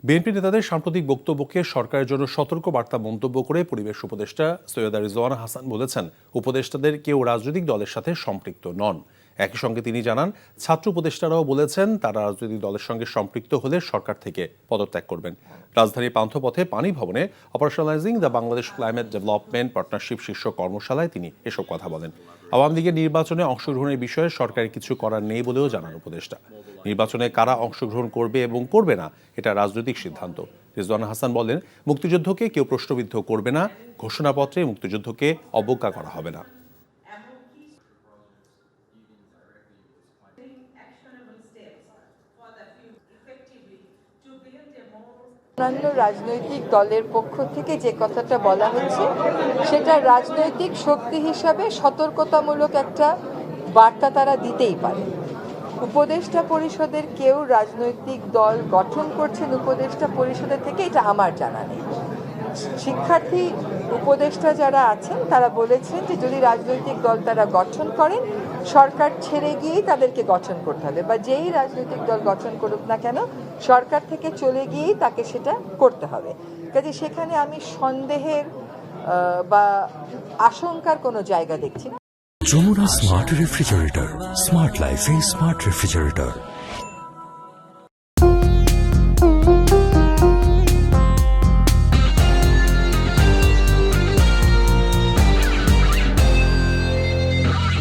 BNP নেতাদের সাম্প্রতিক বক্তব্যকে সরকারের জন্য সতর্ক বার্তা মন্তব্য করে পরিবেশ উপদেষ্টা সৈয়দা রিজওয়ানা হাসান বলেছেন, উপদেষ্টাদের কেউ রাজনৈতিক দলের সাথে সম্পৃক্ত নন। একই সঙ্গে তিনি জানান, ছাত্র উপদেষ্টারাও বলেছেন তারা রাজনৈতিক দলের সঙ্গে সম্পৃক্ত হলে সরকার থেকে পদত্যাগ করবেন। রাজধানীর পান্থপথে পানি ভবনে operationalising the Bangladesh climate development partnership শীর্ষক কর্মশালায় তিনি এসব কথা বলেন। আওয়ামী লীগের নির্বাচনে অংশগ্রহণের বিষয়ে সরকারের কিছু করার নেই বলেও জানান উপদেষ্টা। নির্বাচনে কারা অংশগ্রহণ করবে এবং করবে না এটা রাজনৈতিক সিদ্ধান্ত। রিজওয়ানা হাসান বলেন, মুক্তিযুদ্ধকে কেউ প্রশ্নবিদ্ধ করবে না, ঘোষণাপত্রে মুক্তিযুদ্ধকে অবজ্ঞা করা হবে না। অন্যান্য রাজনৈতিক দলের পক্ষ থেকে যে কথাটা বলা হচ্ছে সেটা রাজনৈতিক শক্তি হিসাবে সতর্কতামূলক একটা বার্তা তারা দিতেই পারে। উপদেষ্টা পরিষদের কেউ রাজনৈতিক দল গঠন করছেন উপদেষ্টা পরিষদের থেকে, এটা আমার জানা নেই। শিক্ষার্থী উপদেষ্টা যারা আছেন তারা বলেছেন যে যদি রাজনৈতিক দল তারা গঠন করেন, সরকার ছেড়ে গিয়েই তাদেরকে গঠন করতে হবে, বা যেই রাজনৈতিক দল গঠন করুক না কেন সরকার থেকে চলে গিয়েই তাকে সেটা করতে হবে। কাজে সেখানে আমি সন্দেহের বা আশঙ্কার কোনো জায়গা দেখছি না। যমুনা স্মার্ট রেফ্রিজারেটর, স্মার্ট লাইফে স্মার্ট রেফ্রিজারেটর।